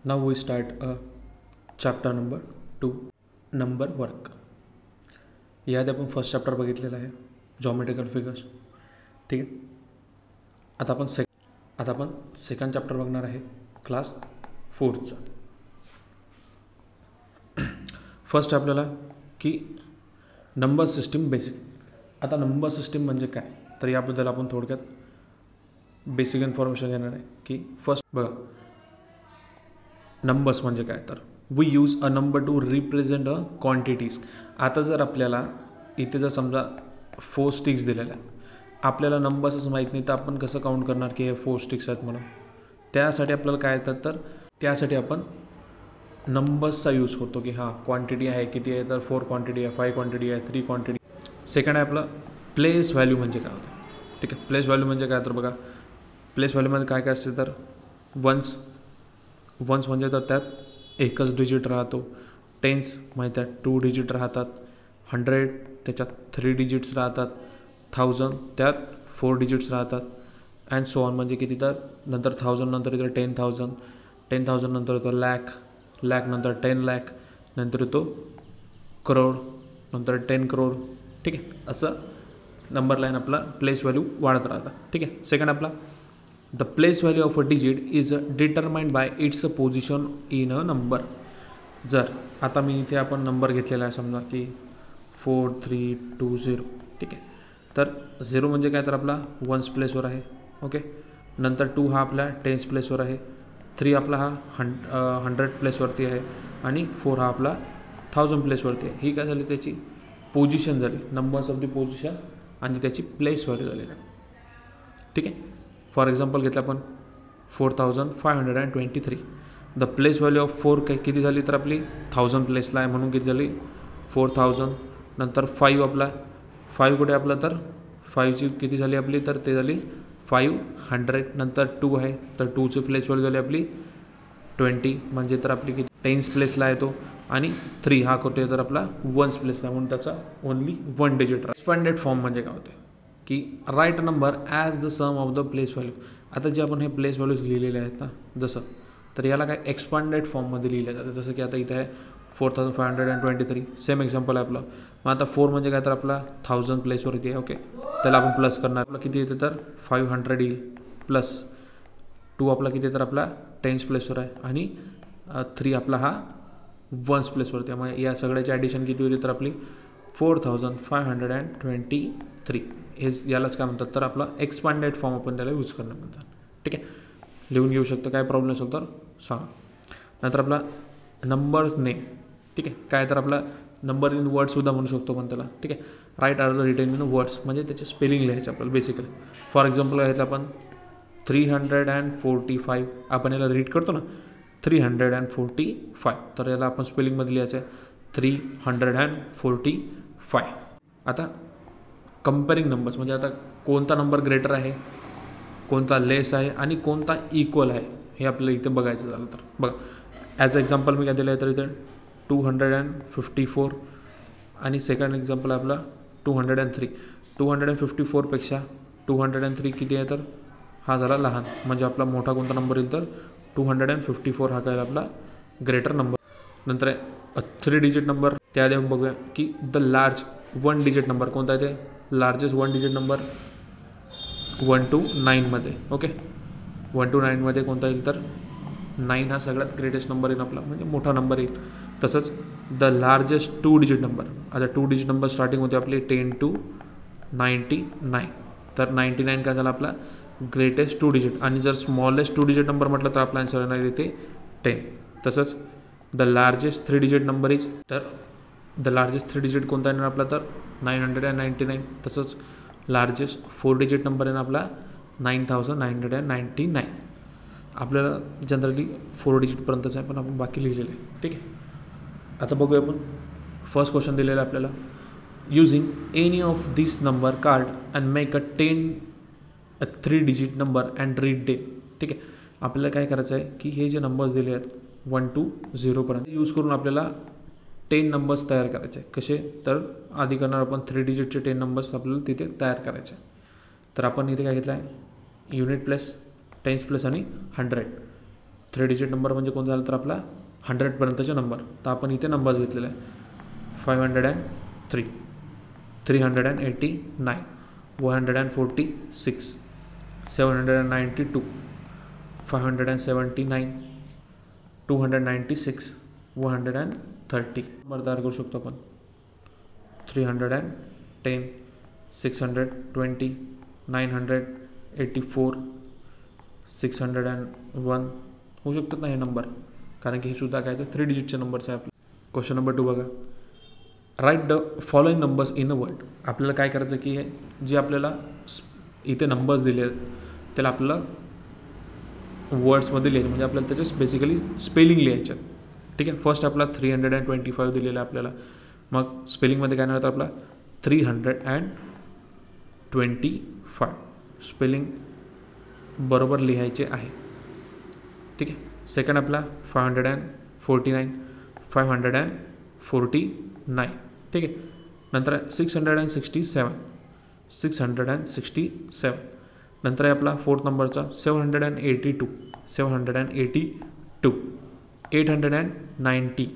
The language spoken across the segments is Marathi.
Now we start chapter number 2, number work. यात आपण फर्स्ट चॅप्टर बघितलेला आहे, जॉमेट्रिकल फिगर्स. ठीक आहे. आता आपण सेकंड चॅप्टर बघणार आहे, क्लास 4चा. फर्स्ट आपल्याला की नंबर सिस्टीम बेसिक. आता नंबर सिस्टीम म्हणजे काय, तर याबद्दल आपण थोडक्यात बेसिक इन्फॉर्मेशन घेणार आहे. की फर्स्ट बघा, नंबर्स म्हणजे काय, तर we use a number to represent a quantities. आता जर आपल्याला इथे जर समजा 4 स्टिक्स दिलेल्या आहेत, आपल्याला नंबर्सच माहीत नाही, तर आपण कसं काउंट करणार की हे 4 स्टिक्स आहेत म्हणून. त्यासाठी आपल्याला काय येतात, तर त्यासाठी आपण नंबर्सचा यूज करतो की हां क्वांटिटी आहे किती आहे, तर 4 क्वांटिटी आहे, 5 क्वांटिटी आहे, 3 क्वांटिटी. सेकंड आहे आपलं प्लेस व्हॅल्यू म्हणजे काय होतं. ठीक आहे. प्लेस व्हॅल्यू म्हणजे काय, तर बघा प्लेस व्हॅल्यूमध्ये काय काय असते, तर वन्स म्हणजे तर त्यात एकच डिजिट राहतो. टेन्स माहीत आहे 2 डिजिट राहतात. 100 त्याच्यात 3 डिजिट्स राहतात. 1000 त्यात 4 डिजिट्स राहतात. अँड सो ऑन म्हणजे किती, तर नंतर 1000 नंतर येतो 10,000, 10,000 नंतर येतो लॅक नंतर 10 लाख, नंतर येतो करोड, नंतर 10 करोड. ठीक आहे. असं नंबर लाईन आपला प्लेस व्हॅल्यू वाढत राहतात. ठीक आहे. सेकंड आपला the place value of a digit is determined by it's position in a number. जर आता मी इथे आपण नंबर घेतलेला आहे समजा की 4320. ठीक आहे. तर 0 म्हणजे काय, तर आपला वन्स प्लेसवर आहे. ओके. नंतर 2 हा आपला टेन्स प्लेसवर आहे. 3 आपला हा 100 प्लेसवरती आहे. आणि 4 हा आपला 1000 प्लेसवरती आहे. ही काय झाली, त्याची पोझिशन झाली, नंबर्स ऑफ दी पोझिशन आणि त्याची प्लेस व्हॅल्यू झालेली आहे. ठीक आहे. फॉर एक्झाम्पल घेतलं आपण 4523. द प्लेस व्हॅल्यू ऑफ 4 काय किती झाली, तर आपली 1000 प्लेसला आहे म्हणून किती झाली 4000. नंतर 5 आपला 5 कुठे आपला, तर 5ची किती झाली आपली, तर ते झाली 500. नंतर 2 आहे, तर 2ची प्लेस व्हॅल्यू झाली आपली 20 म्हणजे तर आपली किती टेन्स प्लेसला आहे तो. आणि 3 हा कुठे, तर आपला वन्स प्लेसला आहे म्हणून त्याचा ओनली 1 डिजिट. एक्सपांडेड फॉर्म म्हणजे काय होते की write number as the sum of the place value. आता जे आपण हे प्लेस व्हॅल्यूज लिहिलेले आहेत ना, जसं तर याला काय एक्सपांडेड फॉर्ममध्ये लिहिले जातं. जसं की आता इथे आहे 4523. सेम एक्झाम्पल आहे आपलं. मग आता 4 म्हणजे काय, तर आपला 1000 प्लेसवरती आहे. ओके. त्याला आपण प्लस करणार, आपलं किती येते, तर 500 येईल. प्लस 2 आपला किती, तर आपला टेन्स प्लेसवर आहे. आणि 3 आपला हा वन्स प्लेसवरती आहे. मग या सगळ्याची ॲडिशन किती होती, तर आपली 4523. हे यालाच काय म्हणतात, तर आपला एक्सपांडेड फॉर्म आपण त्याला यूज करणं म्हणतात. ठीक आहे. लिहून घेऊ शकतो, काय प्रॉब्लेम असेल तर सांगा. नंतर आपला नंबर नेम. ठीक आहे. काय, तर आपला नंबर इन वर्डसुद्धा म्हणू शकतो पण त्याला. ठीक आहे. Write are the written in words म्हणजे त्याचे स्पेलिंग लिहायचे आपल्याला बेसिकली. फॉर एक्झाम्पल घ्यायचं आपण 345. आपण याला रीड करतो ना 345, तर याला आपण स्पेलिंगमध्ये लिहायचं आहे 345. आता कंपेरिंग नंबर्स म्हणजे आता कोणता नंबर ग्रेटर आहे, कोणता लेस आहे आणि कोणता इक्वल आहे हे आपल्याला इथे बघायचं झालं तर बघा. ॲज अ एक्झाम्पल मी काय दिलं आहे, तर इथे 254 आणि सेकंड एक्झाम्पल आपला 203. 254पेक्षा 203 किती आहे, तर हा झाला लहान. म्हणजे आपला मोठा कोणता नंबर येईल, तर 254 हा काय आपला ग्रेटर नंबर. नंतर आहे 3 डिजिट नंबर. त्याआधी आपण बघूया की द लार्ज 1 डिजिट नंबर कोणता आहे, ते लार्जेस्ट 1 डिजिट नंबर 1 to 9मध्ये. ओके. 1 to 9मध्ये कोणता येईल, तर 9 हा सगळ्यात ग्रेटेस्ट नंबर येईल आपला, म्हणजे मोठा नंबर येईल. तसंच द लार्जेस्ट 2 डिजिट नंबर. आता 2 डिजिट नंबर स्टार्टिंग होते आपली 10 to 99. तर 99 काय झाला आपला ग्रेटेस्ट 2 डिजिट. आणि जर स्मॉलेस्ट 2 डिजिट नंबर म्हटलं तर आपला आन्सर येणार इथे 10. तसंच the largest 3 digit number is, तर द लार्जेस्ट 3 डिजिट कोणता येणार आपला, तर 999. तसंच लार्जेस्ट 4 डिजिट नंबर आहे ना आपला 9999. आपल्याला जनरली 4 डिजिटपर्यंतच आहे, पण आपण बाकी लिहिलेलं आहे. ठीक आहे. आता बघूया आपण फर्स्ट क्वेश्चन दिलेलं आहे आपल्याला. Using any of this number card and make a 3 digit number and read day. ठीक आहे. आपल्याला काय करायचं आहे की हे जे नंबर्स दिले आहेत 1 to 0पर्यंत यूज करून आपल्याला 10 नंबर्स तयार करायचे. कसे, तर आधी करणार आपण 3 डिजिटचे 10 नंबर्स आपल्याला तिथे तयार करायचे. तर आपण इथे काय घेतलं आहे, युनिट प्लस, टेन्स प्लस आणि 100. 3 डिजिट नंबर म्हणजे कोणता झाला तर आपला 100पर्यंतचे नंबर. तर आपण इथे नंबर्स घेतलेले आहे 503, 389, 146, 792, 579, 296, 130 नंबर तयार करू शकतो आपण. 310, 620, 984, 601 होऊ शकतात ना हे नंबर, कारण की हे सुद्धा काय तर 3 डिजिटचे नंबर्स आहे आपले. क्वेश्चन नंबर 2 बघा. Write the following numbers in a word. आपल्याला काय करायचं की जे आपल्याला इथे नंबर्स दिले त्याला आपल्याला वर्ड्समध्ये लिहायचे, म्हणजे आपल्याला त्याचे बेसिकली स्पेलिंग लिहायचे. ठीक आहे. फर्स्ट आपला 325 दिलेला आहे आपल्याला. मग स्पेलिंगमध्ये काय नाही तर आपला 325 स्पेलिंग बरोबर लिहायचे आहे. ठीक आहे. सेकंड आपला 549, 549. ठीक आहे. नंतर 667, 667. नंतर आहे आपला फोर्थ नंबरचा 782, 782. 890,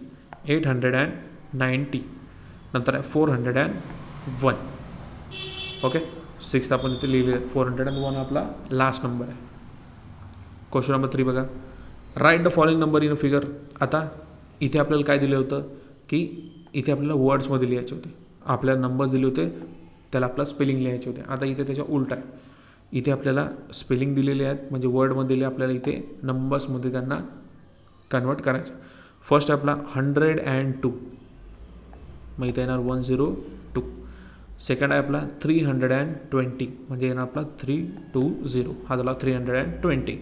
890. नंतर आहे 401. ओके. सिक्स्थ आपण इथे लिहिले 401 आपला लास्ट नंबर आहे. क्वेश्चन नंबर 3 बघा. Write the following number in a figure. आता इथे आपल्याला काय दिलं होतं की इथे आपल्याला वर्ड्समध्ये लिहायचे होते, आपल्याला नंबर्स दिले होते त्याला आपला स्पेलिंग लिहायचे होते. आता इथे त्याच्या उलट आहे. इथे आपल्याला स्पेलिंग दिलेले आहेत म्हणजे वर्डमध्ये दिले, आपल्याला इथे नंबर्समध्ये त्यांना कन्वर्ट करायचं. फर्स्ट आपला 102, मग इथे येणार 102. सेकंड आहे आपला 320 म्हणजे येणार आपला 320, हा झाला 320.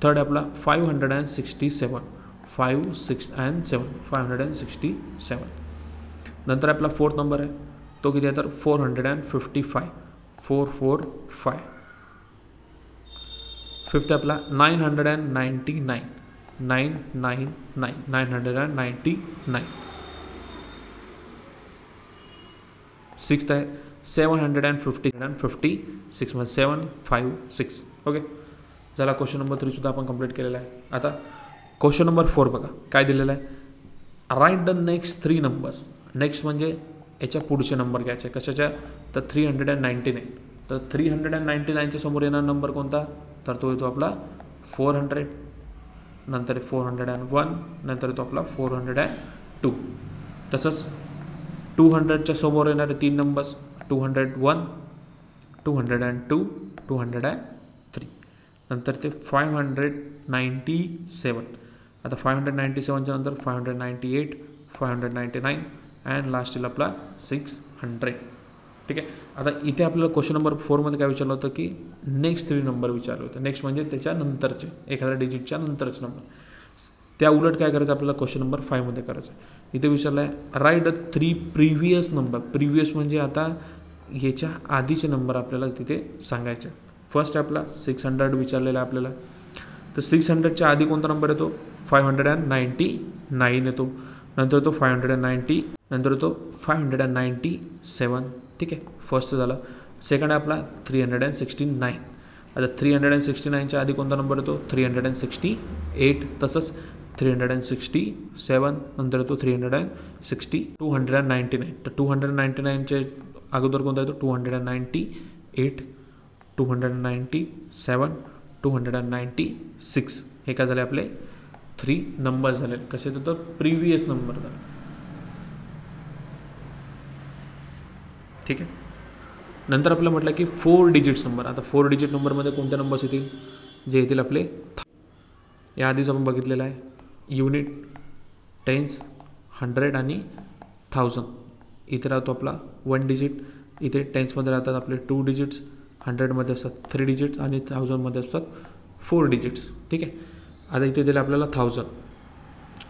थर्ड आपला 567, 567. नंतर आपला फोर्थ नंबर आहे तो किती आहे तर 455, 445. फिफ्थ आपला 999, 999. सिक्स्थ आहे 756 म्हणजे 756. ओके. झाला. क्वेश्चन नंबर 3 सुद्धा आपण कंप्लीट केलेला आहे. आता क्वेश्चन नंबर 4 बघा काय दिलेलं आहे. Write the next 3 numbers. Next म्हणजे याच्या पुढचे नंबर घ्यायचे. कशाच्या तर 399. तर 399च्या समोर येणारा नंबर कोणता तर तो येतो आपला 400. नंतर 401. नंतर येतो आपला 402. तसंच 200च्या समोर येणारे 3 नंबर्स 201, 202, 203. नंतर ते 597. आता 597च्या नंतर 598, 599 अँड लास्ट येईल आपला 600. ठीक आहे. आता इथे आपल्याला क्वेश्चन नंबर 4मध्ये काय विचारलं होतं की नेक्स्ट 3 नंबर विचारले होते. नेक्स्ट म्हणजे त्याच्या नंतरचे एखाद्या डिजिटच्या नंतरचे नंबर. त्या उलट काय करायचं आपल्याला क्वेश्चन नंबर 5मध्ये करायचं. इथे विचारलं आहे write the 3 previous number. Previous म्हणजे आता ह्याच्या आधीचे नंबर आपल्याला तिथे सांगायचे. फर्स्ट आपला 600 विचारलेला आहे आपल्याला. तर 600च्या आधी कोणता नंबर येतो 599 येतो. नंतर तो 590. नंतर तो 597. ठीक आहे. फर्स्ट झालं. सेकंड आहे आपला 369. आता 369च्या आधी कोणता नंबर येतो 368. तसंच 367. नंतर येतो 360. 299. तर 299च्या अगोदर कोणता येतो 298, 297, 296. हे काय झाले आपले 3 नंबर्स झाले. कसे तर प्रिव्हियस नंबर झाले. ठीक आहे. नंतर आपल्याला म्हटलं की 4 डिजिट्स नंबर. आता 4 डिजिट नंबरमध्ये कोणते नंबर्स येतील जे येतील आपले या आधीच आपण बघितलेलं आहे युनिट, टेन्स, 100 आणि 1000. इथे राहतो आपला 1 डिजिट. इथे टेन्समध्ये राहतात आपले 2 डिजिट्स, 100मध्ये असतात 3 डिजिट्स आणि 1000मध्ये असतात 4 डिजिट्स. ठीक आहे. आता इथे दिलं आपल्याला 1000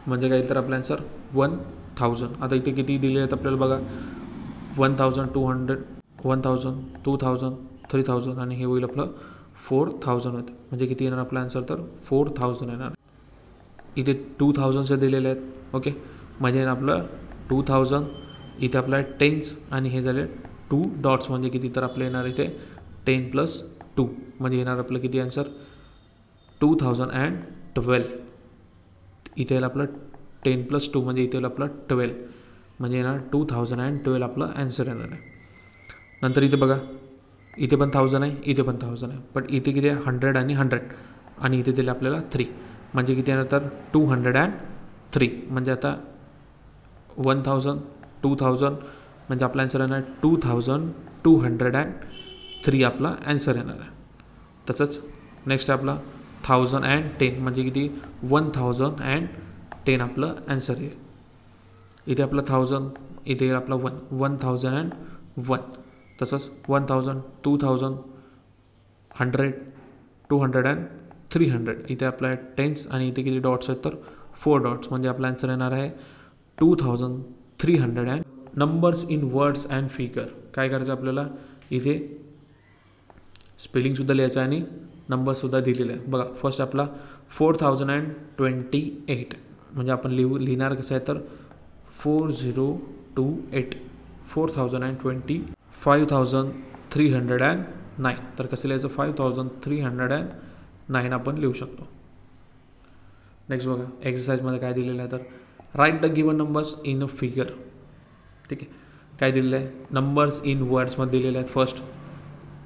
म्हणजे काय तर आपला आन्सर 1000. आता इथे किती दिले आहेत आपल्याला बघा 1200, 1000, 2000, 3000 आणि हे होईल आपलं 4000 होतं. म्हणजे किती येणार आपला आन्सर तर 4000 येणार. इथे 2000चे दिलेले आहेत. ओके. म्हणजे आपलं 2000. इथे आपला टेन्स आणि हे झाले 2 डॉट्स म्हणजे किती तर आपलं येणार इथे 10 + 2 म्हणजे येणार आपलं किती आन्सर 2000 12. इथे येईल आपलं 10 + 2 म्हणजे इथे येईल आपलं 12, म्हणजे येणार 2012 आपलं आन्सर येणार आहे. नंतर इथे बघा, इथे पण 1000 आहे, इथे पण 1000 आहे, पण इथे किती आहे 100 आणि 100, आणि इथे दिले आपल्याला 3, म्हणजे किती येणार तर 203. म्हणजे आता 1000 2000 म्हणजे आपला आन्सर येणार 2203 आपला आन्सर येणार आहे. तसंच नेक्स्ट आपला 1010 म्हणजे किती 1010 आपलं आन्सर येईल. इथे आपलं 1000, इथे येईल आपला 1001. तसंच 1000 2000 100 200 आणि 300. इथे आपला टेन्स आणि इथे किती डॉट्स आहेत तर 4 डॉट्स, म्हणजे आपला आन्सर येणार आहे 2300. Numbers in words and figure. काय करायचं आपल्याला, इथे स्पेलिंगसुद्धा लिहायचं आणि नंबरसुद्धा दिलेले आहे. बघा फर्स्ट आपला 4028, म्हणजे आपण लिहिणार कसं आहे तर 4028, 4020, 5309. तर कसं लिहायचं 5309 आपण लिहू शकतो. नेक्स्ट बघा एक्सरसाइजमध्ये काय दिलेलं आहे तर write the given numbers in a figure. ठीक आहे, काय दिलेलं आहे नंबर्स इन वर्ड्समध्ये दिलेले आहेत. फर्स्ट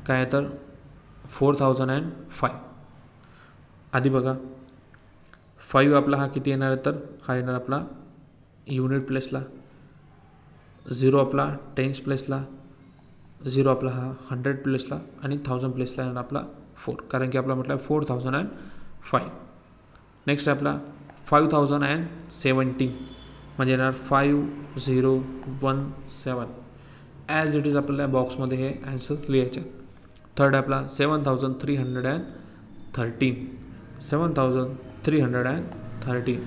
काय आहे तर 4005. आधी बघा 5 आपला हा किती येणार आहे तर हा येणार आपला युनिट प्लेसला, 0 आपला टेन्स प्लेसला, 0 आपला हा 100 प्लेसला, आणि 1000 प्लेसला येणार आपला 4, कारण की आपला म्हटलं 4005. नेक्स्ट आपला 5070 म्हणजे येणार 5017. ॲज इट इज आपल्याला बॉक्समध्ये हे ॲन्सर्स लिहायचे. थर्ड आपला 7313, 7313.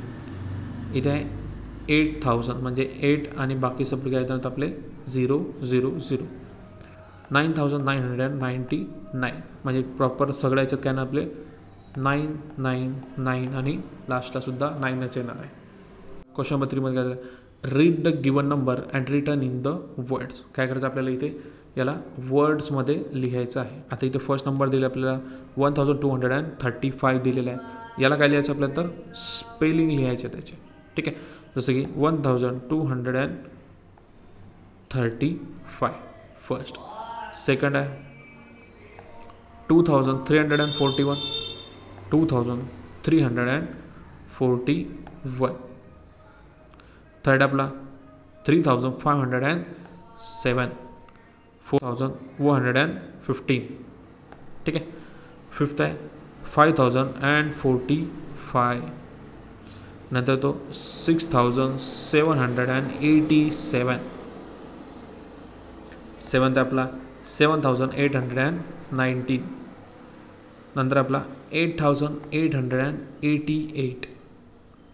इथे आहे 8000 म्हणजे 8 आणि बाकी सगळे काय येतात आपले 000. 9999 म्हणजे प्रॉपर सगळ्या याच्यात काय ना आपले 999 आणि लास्टला सुद्धा 9च येणार आहे. क्वेश्चन नंबर 3 मध्ये काय read the given number and return in the words. काय करायचं आपल्याला इथे याला वर्ड्समध्ये लिहायचं आहे. आता इथे फर्स्ट नंबर दिला आपल्याला 1235 दिलेला आहे. याला काय लिहायचं आपल्याला तर स्पेलिंग लिहायचे त्याचे. ठीक आहे, जसं की 1235 फर्स्ट. सेकंड आहे 2341, 2341. थर्ड आपला 3507, 4115. ठीक आहे, फिफ्थ आहे 5045. नंतर तो 6787. सेवन्थ आपला 7819. नंतर आपला 8888.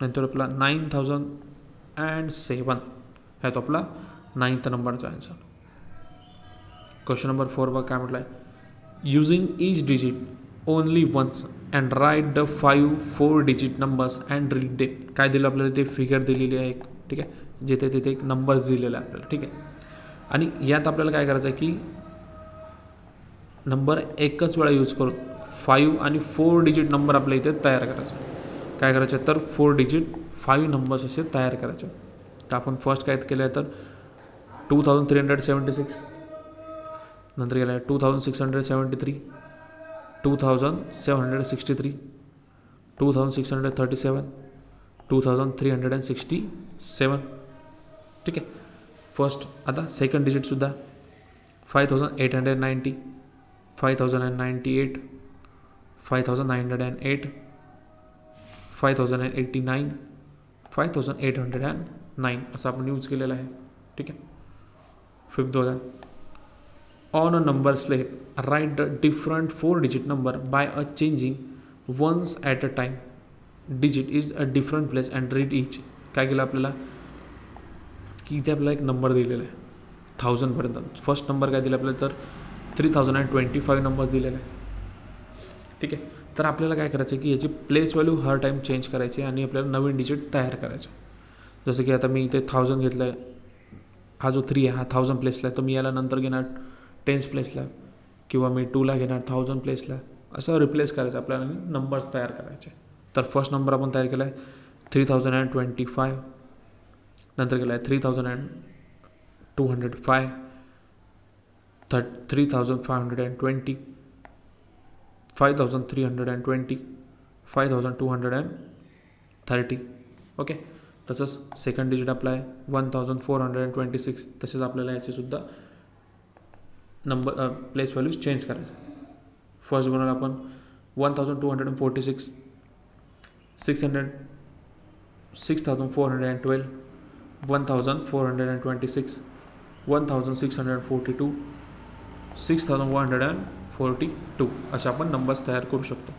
नंतर आपला 9007 आहे तो आपला 9th नंबरचा आन्सर. क्वेश्चन नंबर 4 बघा काय म्हटलं आहे using each digit only once and write the 5 4 digit numbers and read them. काय दिलं आपल्याला ते फिगर दिलेली आहे एक. ठीक आहे, जिथे तिथे एक नंबर्स दिलेला आहे आपल्याला. ठीक आहे, आणि यात आपल्याला काय करायचं आहे की नंबर एकच वेळा यूज करून 5 आणि 4 डिजिट नंबर आपल्या इथे तयार करायचा. काय करायचं तर 4 डिजिट 5 नंबर्स असे तयार करायचे. तर आपण फर्स्ट काय केलं आहे तर 2376. नंतर गेलं आहे 2673, 2763, 2637, 2367. ठीक आहे, फर्स्ट. आता सेकंड डिजिटसुद्धा 5890, 5098, 5908, 5089, 5809 असं आपण यूज केलेलं आहे. ठीक आहे, फिफ्थ बघा on a number slate write the different 4 digit number by a changing once at a time. Digit is a different place and read each. काय केलं आपल्याला की इथे आपल्याला एक नंबर दिलेला आहे 1000पर्यंत. फर्स्ट नंबर काय दिला आपल्याला तर 3025 नंबर दिलेला आहे. ठीक आहे, तर आपल्याला काय करायचं आहे की याची प्लेस व्हॅल्यू हर टाईम चेंज करायची आणि आपल्याला नवीन डिजिट तयार करायचे. जसं की आता मी इथे 1000 घेतलं आहे, हा जो 3 आहे हा 1000 प्लेसला आहे, तर मी याला नंतर घेणार 10s प्लेसला, किंवा मी 2ला घेणार 1000 प्लेसला. असं रिप्लेस करायचं आपल्याला आणि नंबर्स तयार करायचे. तर फर्स्ट नंबर आपण तयार केला आहे 3025, नंतर केला आहे 3205, 3520, 5320, 5230. ओके. तसंच सेकंड डिजिट आपला आहे 1426. तसेच आपल्याला याचेसुद्धा नंबर प्लेस व्हॅल्यूज चेंज करायचे. फर्स्ट बनवलं आपण 1246, 6412, 1426, 1642, 6142 असे आपण नंबर्स तयार करू शकतो.